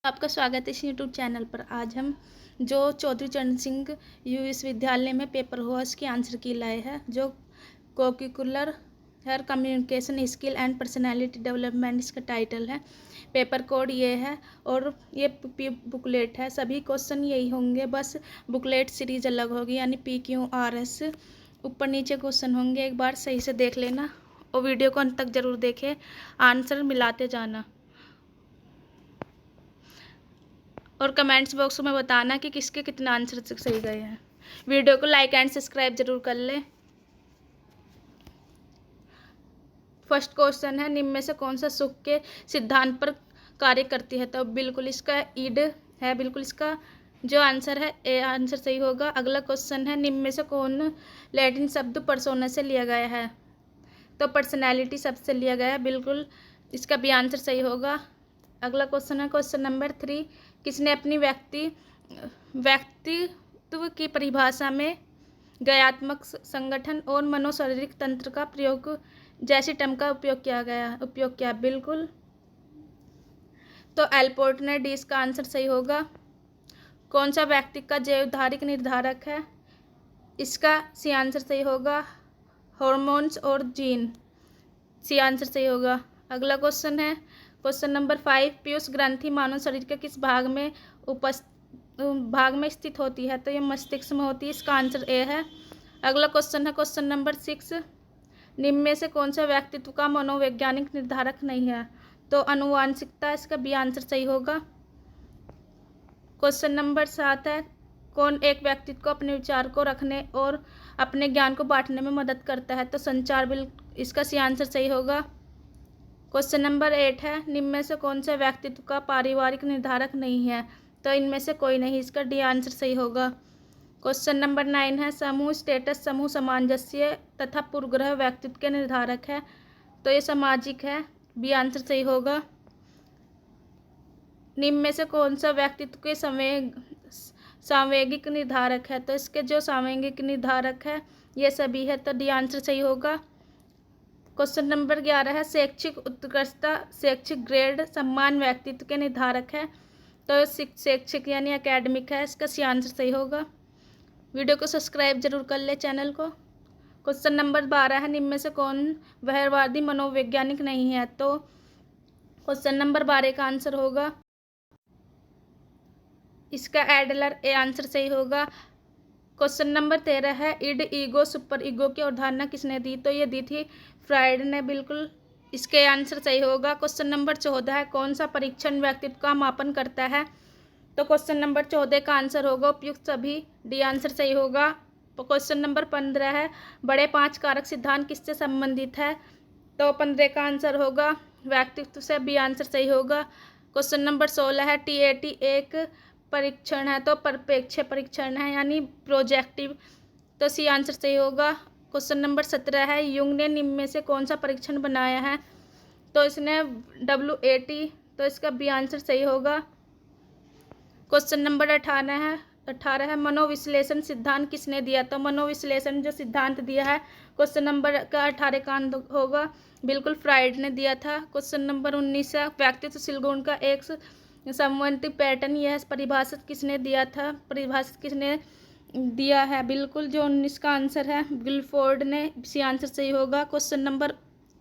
आपका स्वागत है इस यूट्यूब चैनल पर। आज हम जो चौधरी चरण सिंह यू विश्वविद्यालय में पेपर हुआ उसकी आंसर की लाए हैं, जो कोक्यूलर हेयर communication skill and personality development इसका टाइटल है। पेपर कोड ये है और ये बुकलेट है। सभी क्वेश्चन यही होंगे, बस बुकलेट सीरीज अलग होगी, यानी PQRS ऊपर नीचे क्वेश्चन होंगे। एक बार सही से देख लेना और वीडियो को अंत तक जरूर देखें, आंसर मिलाते जाना और कमेंट्स बॉक्स में बताना कि किसके कितने आंसर सही गए हैं। वीडियो को लाइक एंड सब्सक्राइब जरूर कर लें। फर्स्ट क्वेश्चन है, निम्न में से कौन सा सुख के सिद्धांत पर कार्य करती है? तो बिल्कुल इसका ईड है, बिल्कुल इसका जो आंसर है ए आंसर सही होगा। अगला क्वेश्चन है, निम्न में से कौन लैटिन शब्द पर्सोना से लिया गया है? तो पर्सनैलिटी शब्द से लिया गया है, बिल्कुल इसका भी आंसर सही होगा। अगला क्वेश्चन है क्वेश्चन नंबर 3, किसने अपनी व्यक्तित्व की परिभाषा में गयात्मक संगठन और मनोशारीरिक तंत्र का प्रयोग जैसी टर्म का उपयोग किया? बिल्कुल तो एल्पोर्ट ने डी इसका आंसर सही होगा। कौन सा व्यक्ति का जैवधारिक निर्धारक है? इसका सी आंसर सही होगा। हार्मोन्स और जीन, सी आंसर सही होगा। अगला क्वेश्चन है क्वेश्चन नंबर 5, पीयूष ग्रंथि मानव शरीर के किस भाग में स्थित होती है? तो ये मस्तिष्क में होती है, इसका आंसर ए है। अगला क्वेश्चन है क्वेश्चन नंबर 6, निम्न में से कौन सा व्यक्तित्व का मनोवैज्ञानिक निर्धारक नहीं है? तो आनुवांशिकता, इसका बी आंसर सही होगा। क्वेश्चन नंबर 7 है, कौन एक व्यक्तित्व को अपने विचार को रखने और अपने ज्ञान को बांटने में मदद करता है? तो संचार, इसका सी आंसर सही होगा। क्वेश्चन नंबर 8 है, निम्न में से कौन सा व्यक्तित्व का पारिवारिक निर्धारक नहीं है? तो इनमें से कोई नहीं, इसका डी आंसर सही होगा। क्वेश्चन नंबर 9 है, समूह स्टेटस, समूह सामंजस्य तथा पूर्वग्रह व्यक्तित्व के निर्धारक है? तो ये सामाजिक है, बी आंसर सही होगा। निम्न में से कौन सा व्यक्तित्व के सांवेगिक निर्धारक है? तो इसके जो सांवेगिक निर्धारक है ये सभी है, तो डी आंसर सही होगा। क्वेश्चन नंबर 11 है, शैक्षिक उत्कृष्टता, शैक्षिक ग्रेड, सम्मान व्यक्तित्व के निर्धारक है? तो शैक्षिक यानी एकेडमिक है, इसका सी आंसर सही होगा। वीडियो को सब्सक्राइब जरूर कर ले चैनल को। क्वेश्चन नंबर 12 है, निम्न में से कौन व्यवहारवादी मनोवैज्ञानिक नहीं है? तो क्वेश्चन नंबर 12 का आंसर होगा इसका एडलर, ए आंसर सही होगा। क्वेश्चन नंबर 13 है, इड, ईगो, सुपर ईगो की अवधारणा किसने दी? तो ये दी थी फ्राइड ने, बिल्कुल इसके आंसर सही होगा। क्वेश्चन नंबर 14 है, कौन सा परीक्षण व्यक्तित्व का मापन करता है? तो क्वेश्चन नंबर 14 का आंसर होगा उपयुक्त सभी, डी आंसर सही होगा। क्वेश्चन नंबर 15 है, बड़े 5 कारक सिद्धांत किससे संबंधित है? तो 15 का आंसर होगा व्यक्तित्व से, बी आंसर सही होगा। क्वेश्चन नंबर 16 है, TAT एक परीक्षण है? तो परिप्रेक्ष्य परीक्षण है, यानी प्रोजेक्टिव, तो सी आंसर सही होगा। क्वेश्चन नंबर 17 है, युंग ने निम्न में से कौन सा परीक्षण बनाया है? तो इसने WAT, तो इसका बी आंसर सही होगा। क्वेश्चन नंबर 18 है, मनोविश्लेषण सिद्धांत किसने दिया? तो मनोविश्लेषण जो सिद्धांत दिया है क्वेश्चन नंबर का 18 का होगा, बिल्कुल फ्राइड ने दिया था। क्वेश्चन नंबर 19 है, व्यक्तित्वशील गुण का एक समवर्ती पैटर्न, यह परिभाषित किसने दिया है? बिल्कुल जो 19 का आंसर है गिलफोर्ड ने, सी आंसर सही होगा। क्वेश्चन नंबर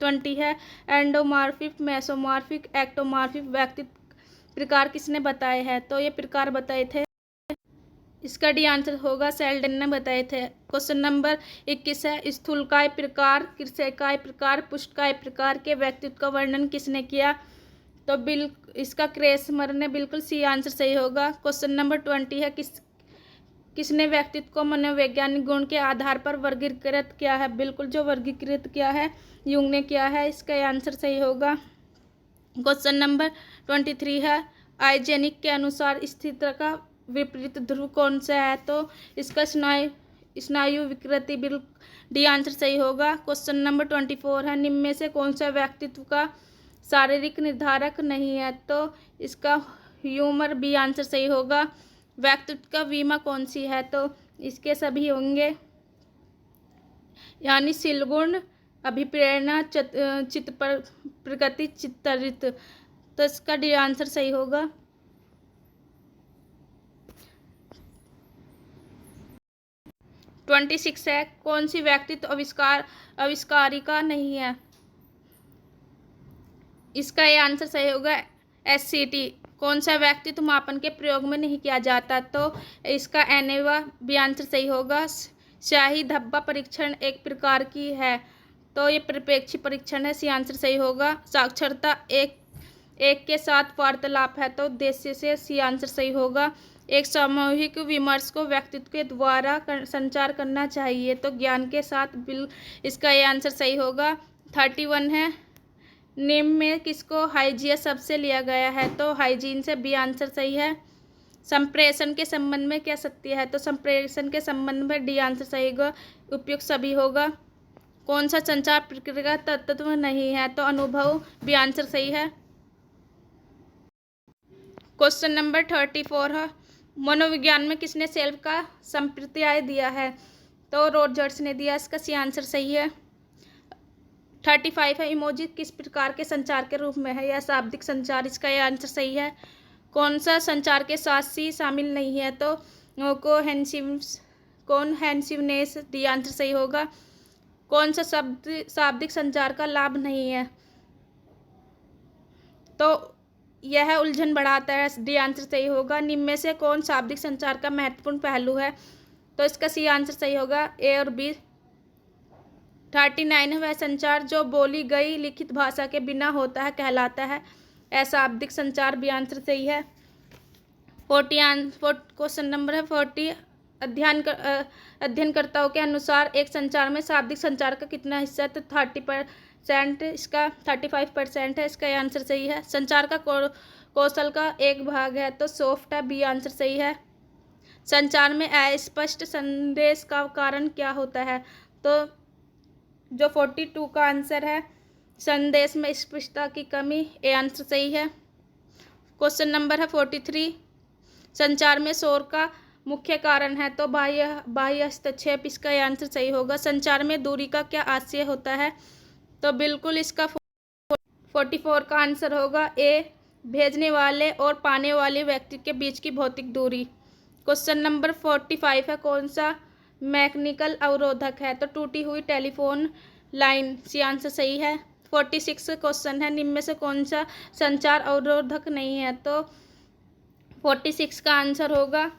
20 है, एंडोमॉर्फिक, मेसोमॉर्फिक, एक्टोमॉर्फिक व्यक्तित्व प्रकार किसने बताए हैं? तो ये प्रकार बताए थे, इसका डी आंसर होगा, सेल्डन ने बताए थे। क्वेश्चन नंबर 21 है, स्थूलकाय प्रकार, कृशकाय प्रकार, पुष्टकाय प्रकार के व्यक्तित्व का वर्णन किसने किया? तो इसका क्रेसमर ने, बिल्कुल सी आंसर सही होगा। क्वेश्चन नंबर 20 है, किसने व्यक्तित्व को मनोवैज्ञानिक गुण के आधार पर वर्गीकृत किया है? बिल्कुल जो वर्गीकृत किया है युंग ने किया है, इसका आंसर सही होगा। क्वेश्चन नंबर 23 है, आइजेनिक के अनुसार स्थिरता का विपरीत ध्रुव कौन सा है? तो इसका स्नायु विकृति, डी आंसर सही होगा। क्वेश्चन नंबर 24 है, निम्न में से कौन सा व्यक्तित्व का शारीरिक निर्धारक नहीं है? तो इसका ह्यूमर, बी आंसर सही होगा। व्यक्तित्व का बीमा कौन सी है? तो इसके सभी होंगे, यानी शीलगुण, अभिप्रेरणा, चित्त प्रकृति, चित्तरित, तो इसका डी आंसर सही होगा। 26 है, कौन सी व्यक्तित्व आविष्कारिका नहीं है? इसका ये आंसर सही होगा SCT। कौन सा व्यक्तित्व मापन के प्रयोग में नहीं किया जाता? तो इसका एनेवा भी आंसर सही होगा। शाही धब्बा परीक्षण एक प्रकार की है, तो ये परिप्रेक्षी परीक्षण है, सी आंसर सही होगा। साक्षरता एक के साथ वार्तालाप है, तो उद्देश्य से सी आंसर सही होगा। एक सामूहिक विमर्श को व्यक्तित्व के द्वारा संचार करना चाहिए, तो ज्ञान के साथ बिल, इसका ये आंसर सही होगा। 31 है, निम्न में किसको हाइजिया शब्द से लिया गया है? तो हाइजीन से बी आंसर सही है। संप्रेषण के संबंध में क्या सत्य है? तो संप्रेषण के संबंध में डी आंसर सही होगा, उपयुक्त सभी होगा। कौन सा संचार प्रक्रिया का तत्व नहीं है? तो अनुभव भी आंसर सही है। क्वेश्चन नंबर 34 है, मनोविज्ञान में किसने सेल्फ का संप्रत्यय दिया है? तो रॉजर्स ने दिया, इसका सी आंसर सही है। 35 है, इमोजी किस प्रकार के संचार के रूप में है? या शाब्दिक संचार, इसका यह आंसर सही है। कौन सा संचार के साथ सी शामिल नहीं है? तो कॉनहेसिवनेस, डी आंसर सही होगा। कौन सा शब्द शाब्दिक संचार का लाभ नहीं है? तो यह उलझन बढ़ाता है, डी आंसर सही होगा। निम्न में से कौन शाब्दिक संचार का महत्वपूर्ण पहलू है? तो इसका सी आंसर सही होगा, ए और बी। 39 है, वह संचार जो बोली गई लिखित भाषा के बिना होता है कहलाता है अशाब्दिक संचार, भी आंसर सही है। क्वेश्चन नंबर है 40, अध्ययनकर्ताओं के अनुसार एक संचार में शाब्दिक संचार का कितना हिस्सा है? तो 30%, इसका 35% है, इसका आंसर सही है। संचार का कौशल का एक भाग है, तो सॉफ्ट है, बी आंसर सही है। संचार में अस्पष्ट संदेश का कारण क्या होता है? तो जो 42 का आंसर है, संदेश में स्पष्टता की कमी, ए आंसर सही है। क्वेश्चन नंबर है 43, संचार में शोर का मुख्य कारण है? तो बाह्य हस्तक्षेप, इसका आंसर सही होगा। संचार में दूरी का क्या आशय होता है? तो बिल्कुल इसका 44 का आंसर होगा, ए, भेजने वाले और पाने वाले व्यक्ति के बीच की भौतिक दूरी। क्वेश्चन नंबर 45 है, कौन सा मैकेनिकल अवरोधक है? तो टूटी हुई टेलीफोन लाइन, सी आंसर सही है। 46 क्वेश्चन है, निम्न में से कौन सा संचार अवरोधक नहीं है? तो 46 का आंसर होगा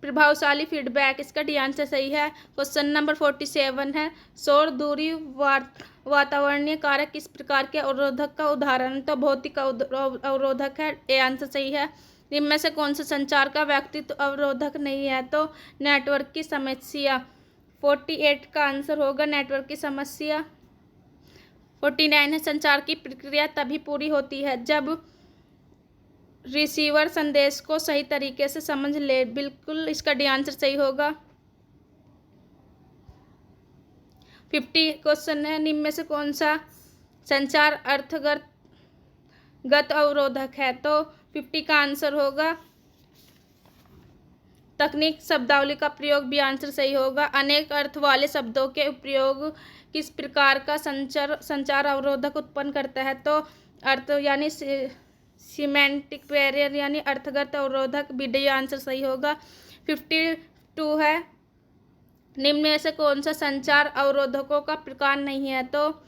प्रभावशाली फीडबैक, इसका डी आंसर सही है। क्वेश्चन नंबर 47 है, शोर दूरी वातावरणीय कारक किस प्रकार के अवरोधक का उदाहरण? तो भौतिक अवरोधक है, ए आंसर सही है। इनमें से कौन सा संचार का व्यक्तित्व अवरोधक नहीं है? तो नेटवर्क की समस्या, 48 का आंसर होगा नेटवर्क की समस्या। 49 है, संचार की प्रक्रिया तभी पूरी होती है जब रिसीवर संदेश को सही तरीके से समझ ले, बिल्कुल इसका डी आंसर सही होगा। 50 क्वेश्चन है, निम्न में से कौन सा संचार अर्थगत अवरोधक है? तो 50 का आंसर होगा तकनीक शब्दावली का प्रयोग, भी आंसर सही होगा। अनेक अर्थ वाले शब्दों के उपयोग किस प्रकार का संचार अवरोधक उत्पन्न करता है? तो अर्थ यानी सिमेंटिक बैरियर यानी अर्थगत अवरोधक, भी डी आंसर सही होगा। 52 है, निम्न में से कौन सा संचार अवरोधकों का प्रकार नहीं है? तो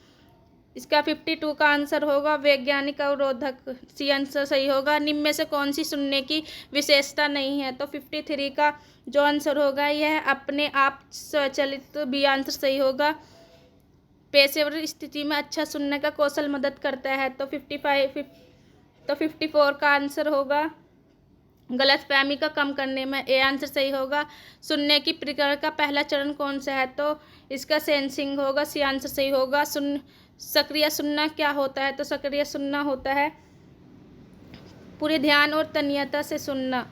इसका 52 का आंसर होगा वैज्ञानिक अवरोधक, सी आंसर सही होगा। निम्न में से कौन सी सुनने की विशेषता नहीं है? तो 53 का जो आंसर होगा यह अपने आप स्वचालित, भी आंसर सही होगा। पेशेवर स्थिति में अच्छा सुनने का कौशल मदद करता है, तो 54 का आंसर होगा गलतफहमी का कम करने में, ए आंसर सही होगा। सुनने की प्रक्रिया का पहला चरण कौन सा है? तो इसका सेंसिंग होगा, सी आंसर सही होगा। सक्रिय सुनना क्या होता है? तो सक्रिय सुनना होता है पूरे ध्यान और तन्यता से सुनना।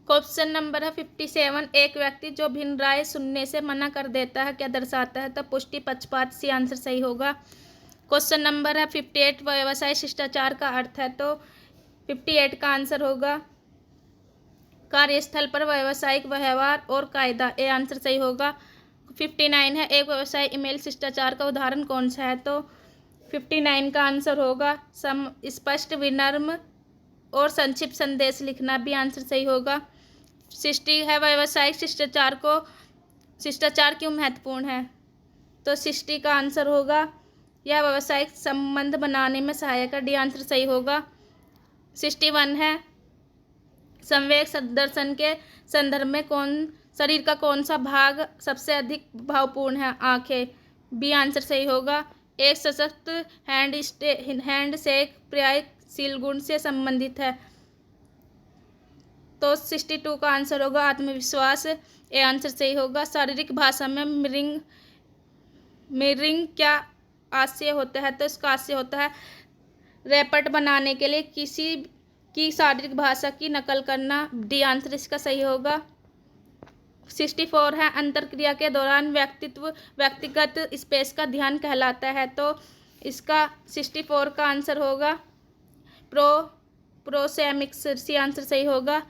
क्वेश्चन नंबर है 57, एक व्यक्ति जो भिन्न राय सुनने से मना कर देता है क्या दर्शाता है? तो पुष्टि पक्षपात, सी आंसर सही होगा। क्वेश्चन नंबर है 58, व्यवसाय शिष्टाचार का अर्थ है? तो 58 का आंसर होगा कार्यस्थल पर व्यावसायिक व्यवहार और कायदा, ए आंसर सही होगा। 59 है, एक व्यवसाय ईमेल शिष्टाचार का उदाहरण कौन सा है? तो 59 का आंसर होगा स्पष्ट, विनम्र और संक्षिप्त संदेश लिखना, भी आंसर सही होगा। 60 है व्यावसायिक शिष्टाचार क्यों महत्वपूर्ण है? तो 60 का आंसर होगा यह व्यावसायिक संबंध बनाने में सहायक है। डी आंसर सही होगा। 61 है संवेग दर्शन के संदर्भ में शरीर का कौन सा भाग सबसे अधिक भावपूर्ण है? आंखें। बी आंसर सही होगा। एक सशक्त हैंडशेक प्रयासशील गुण से संबंधित है। तो 62 का आंसर होगा आत्मविश्वास। ए आंसर सही होगा। शारीरिक भाषा में मिररिंग क्या आशय होता है? तो इसका आशय होता है रैपट बनाने के लिए किसी की शारीरिक भाषा की नकल करना। डी आंसर इसका सही होगा। 64 है अंतरक्रिया के दौरान व्यक्तिगत स्पेस का ध्यान कहलाता है। तो इसका 64 का आंसर होगा प्रोसेमिक्स। सी आंसर सही होगा।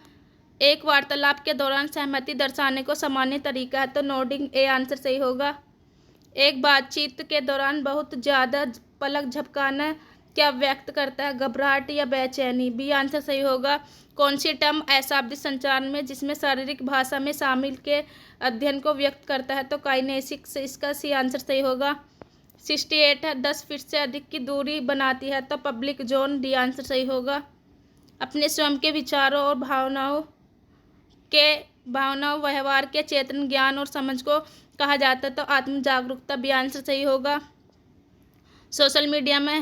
एक वार्तालाप के दौरान सहमति दर्शाने को सामान्य तरीका है। तो नोडिंग। ए आंसर सही होगा। एक बातचीत के दौरान बहुत ज़्यादा पलक झपकाना क्या व्यक्त करता है? घबराहट या बेचैनी। बी आंसर सही होगा। कौन सी टर्म अशाब्दिक संचार में जिसमें शारीरिक भाषा में शामिल के अध्ययन को व्यक्त करता है? तो काइनेसिक्स। इसका सी आंसर सही होगा। 68 है 10 फीट से अधिक की दूरी बनाती है। तो पब्लिक जोन। डी आंसर सही होगा। अपने स्वयं के विचारों और भावनाओं व्यवहार के चेतन ज्ञान और समझ को कहा जाता है। तो आत्म जागरूकता। बी आंसर सही होगा। सोशल मीडिया में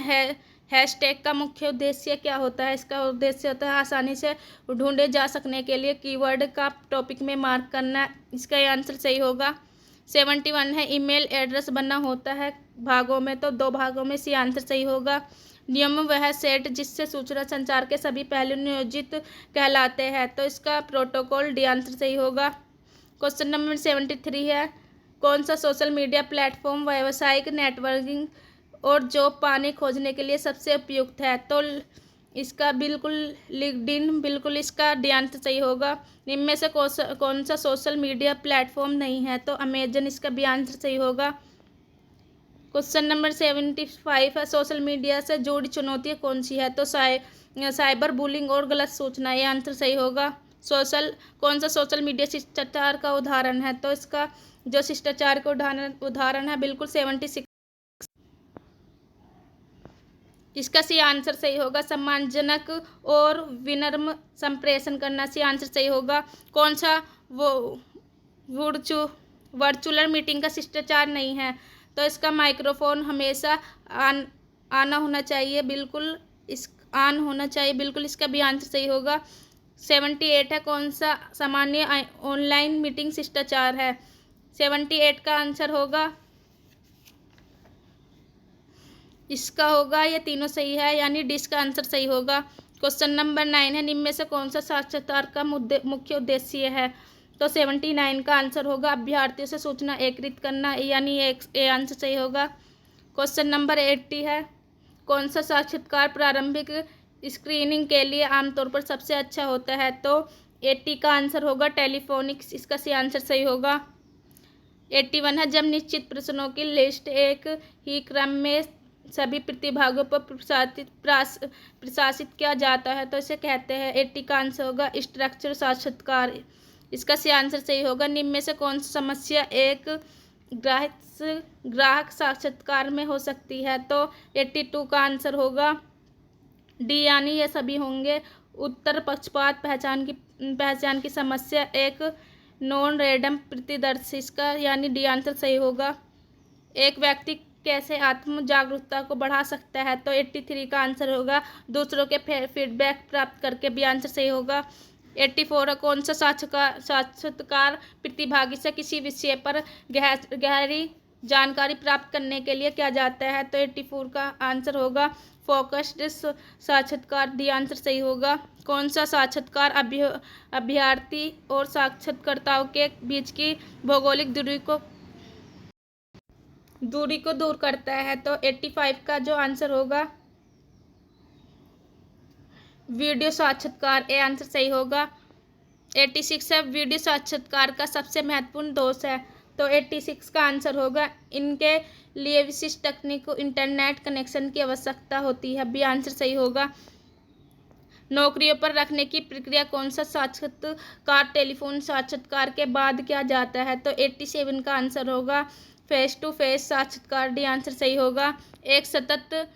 हैशटैग का मुख्य उद्देश्य क्या होता है? इसका उद्देश्य होता है आसानी से ढूंढे जा सकने के लिए कीवर्ड का टॉपिक में मार्क करना। इसका आंसर सही होगा। 71 है ईमेल एड्रेस बनना होता है भागों में। तो 2 भागों में। सी आंसर सही होगा। नियम वह सेट जिससे सूचना संचार के सभी पहलू नियोजित कहलाते हैं। तो इसका प्रोटोकॉल। डी आंसर सही होगा। क्वेश्चन नंबर 73 है कौन सा सोशल मीडिया प्लेटफॉर्म व्यावसायिक नेटवर्किंग और जॉब पाने खोजने के लिए सबसे उपयुक्त है? तो इसका बिल्कुल लिंक्डइन। बिल्कुल इसका डी आंसर सही होगा। इनमें से कौन सा सोशल मीडिया प्लेटफॉर्म नहीं है? तो अमेजन। इसका भी आंसर सही होगा। क्वेश्चन नंबर 75 है सोशल मीडिया से जुड़ी चुनौतियाँ कौन सी है? तो साइबर बुलिंग और गलत सूचना। ये आंसर सही होगा। कौन सा सोशल मीडिया शिष्टाचार का उदाहरण है? तो इसका जो शिष्टाचार का उदाहरण है बिल्कुल 76। इसका सी आंसर सही होगा। सम्मानजनक और विनम्र संप्रेषण करना। सी आंसर सही होगा। कौन सा वर्चुअल मीटिंग का शिष्टाचार नहीं है? तो इसका माइक्रोफोन हमेशा आना होना चाहिए। बिल्कुल ऑन होना चाहिए। बिल्कुल इसका भी आंसर सही होगा। 78 है कौन सा सामान्य ऑनलाइन मीटिंग शिष्टाचार है? 78 का आंसर होगा इसका होगा ये तीनों सही है यानी डी का आंसर सही होगा। क्वेश्चन नंबर 9 है निम्न में से कौन सा साक्षात्कार का मुख्य उद्देश्य है? तो 79 का आंसर होगा अभ्यर्थियों से सूचना एकत्रित करना यानी ए आंसर सही होगा। क्वेश्चन नंबर 80 है कौन सा साक्षात्कार प्रारंभिक स्क्रीनिंग के लिए आमतौर पर सबसे अच्छा होता है? तो 80 का आंसर होगा टेलीफोनिक्स। इसका सी आंसर सही होगा। 81 है जब निश्चित प्रश्नों की लिस्ट एक ही क्रम में सभी प्रतिभागियों पर प्रशासित किया जाता है तो इसे कहते हैं। 80 का आंसर होगा स्ट्रक्चर साक्षात्कार। इसका सी आंसर सही होगा। निम्न में से कौन सी समस्या एक ग्राहक साक्षात्कार में हो सकती है? तो 82 का आंसर होगा डी यानी ये सभी होंगे। उत्तर पक्षपात पहचान की समस्या एक नॉन रैंडम प्रतिदर्शी। इसका यानी डी आंसर सही होगा। एक व्यक्ति कैसे आत्म जागरूकता को बढ़ा सकता है? तो 83 का आंसर होगा दूसरों के फीडबैक प्राप्त करके। भी आंसर सही होगा। 84 कौन सा साक्षात्कार प्रतिभागी से किसी विषय पर गहरी जानकारी प्राप्त करने के लिए किया जाता है? तो 84 का आंसर होगा फोकस्ड साक्षात्कार। डी आंसर सही होगा। कौन सा साक्षात्कार अभ्यर्थी और साक्षात्कारकर्ताओं के बीच की भौगोलिक दूरी को दूर करता है? तो 85 का जो आंसर होगा वीडियो साक्षात्कार। ए आंसर सही होगा। 86 है वीडियो साक्षात्कार का सबसे महत्वपूर्ण दोष है? तो 86 का आंसर होगा इनके लिए विशिष्ट तकनीक को इंटरनेट कनेक्शन की आवश्यकता होती है। बी आंसर सही होगा। नौकरियों पर रखने की प्रक्रिया कौन सा साक्षात्कार टेलीफोन साक्षात्कार के बाद किया जाता है? तो 87 का आंसर होगा फेस टू फेस साक्षात्कार। डी आंसर सही होगा। एक सतत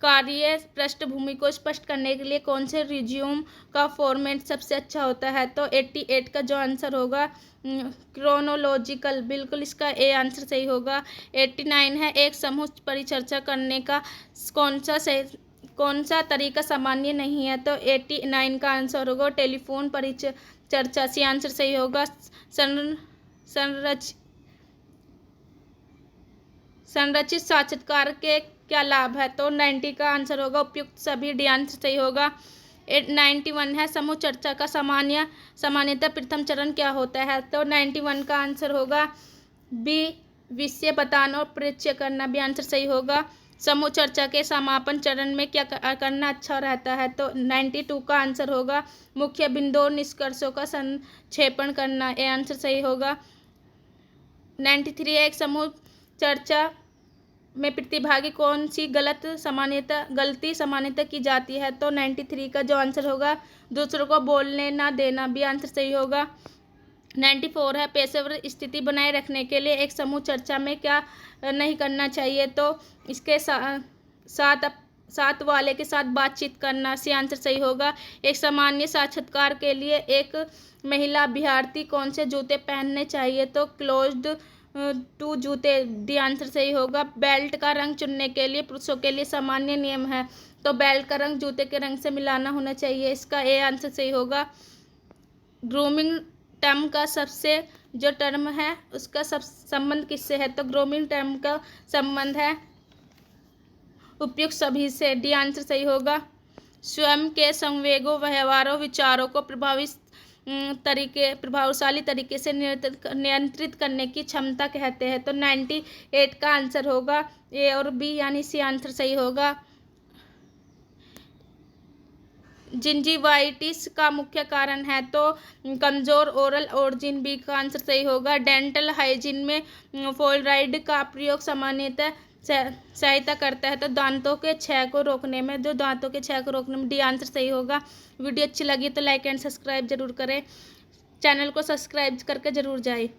कार्य पृष्ठभूमि को स्पष्ट करने के लिए कौन से रिज्यूम का फॉर्मेट सबसे अच्छा होता है? तो 88 का जो आंसर होगा क्रोनोलॉजिकल, बिल्कुल इसका ए आंसर सही होगा। 89 है एक समूह परिचर्चा करने का कौन सा तरीका सामान्य नहीं है? तो 89 का आंसर होगा टेलीफोन परिचर्चा। सी आंसर सही होगा। संरचित साक्षात्कार के क्या लाभ है? तो 90 का आंसर होगा उपयुक्त सभी। डी आंसर सही होगा। 91 है समूह चर्चा का सामान्यतः प्रथम चरण क्या होता है? तो 91 का आंसर होगा बी विषय बताना और परिचय करना। भी आंसर सही होगा। समूह चर्चा के समापन चरण में क्या करना अच्छा रहता है? तो 92 का आंसर होगा मुख्य बिंदु और निष्कर्षों का संक्षेपण करना। ये आंसर सही होगा। 93 एक समूह चर्चा में प्रतिभागी कौन सी गलती सामान्यतः की जाती है? तो 93 का जो आंसर होगा दूसरों को बोलने ना देना। भी आंसर सही होगा। 94 है पेशेवर स्थिति बनाए रखने के लिए एक समूह चर्चा में क्या नहीं करना चाहिए? तो इसके साथ वाले के साथ बातचीत करना। सी आंसर सही होगा। एक सामान्य साक्षात्कार के लिए एक महिला अभ्यर्थी कौन से जूते पहनने चाहिए? तो क्लोज्ड टू जूते। डी आंसर सही होगा। बेल्ट का रंग चुनने के लिए पुरुषों के लिए सामान्य नियम है। तो बेल्ट का रंग जूते के रंग से मिलाना होना चाहिए। इसका ए आंसर सही होगा। ग्रूमिंग टर्म का सबसे जो टर्म है उसका संबंध किससे है? तो ग्रूमिंग टर्म का संबंध है उपयुक्त सभी से। डी आंसर सही होगा। स्वयं के संवेगों व्यवहारों विचारों को प्रभावशाली तरीके से नियंत्रित करने की क्षमता कहते हैं। तो 98 का आंसर होगा ए और बी यानी सी आंसर सही होगा। जिंजीवाइटिस का मुख्य कारण है? तो कमजोर ओरल ऑर्जिन। बी का आंसर सही होगा। डेंटल हाइजीन में फ्लोराइड का प्रयोग सामान्यतः सहायता करता है। तो दांतों के क्षय को रोकने में डी आंसर सही होगा। वीडियो अच्छी लगी तो लाइक एंड सब्सक्राइब जरूर करें। चैनल को सब्सक्राइब करके जरूर जाए।